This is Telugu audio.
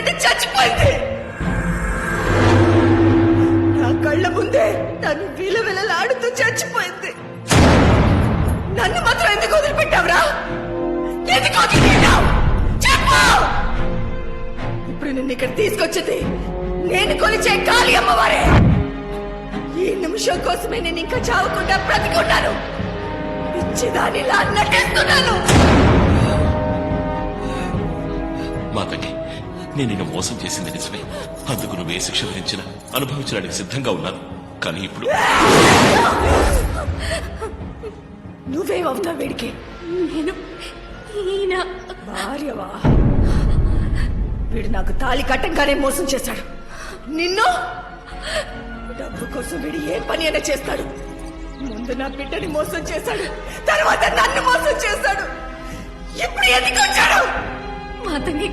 బిడ్డ చచ్చిపోయింది. నా కళ్ళ ముందే నన్ను విలవిలలాడుతూ చచ్చిపోయింది. నన్ను మాత్రం ఎందుకు వదిలిపెట్టావురా? ఎందుకు వదిలిపెట్టావు చెప్పు. ఇప్పుడు నిన్ను ఇక్కడ తీసుకొచ్చింది నేను కొలిచే కాళీ అమ్మవారే. ఈ నిమిషం కోసమే నేను ఇంకా చావకుండా బ్రతికున్నాను. పిచ్చిదానిలా నటిస్తున్నాను. మాతకి నేను నిన్ను మోసం చేసింది నిజమే. అందుకు నువ్వే శిక్ష విధించినా అనుభవించడానికి సిద్ధంగా ఉన్నాను. కానీ ఇప్పుడు నువ్వేమవుతావు వీడికి? నేను ఈయన భార్యవా? వీడు నాకు తాళి కట్టంగానే మోసం చేశాడు. నిన్ను డబ్బు కోసం వీడు ఏ పని అయినా చేస్తాడు. ముందు నా బిడ్డని మోసం చేశాడు, తర్వాత నన్ను మోసం చేశాడు. ఇప్పుడు ఎందుకు వచ్చాడు? మాతంగి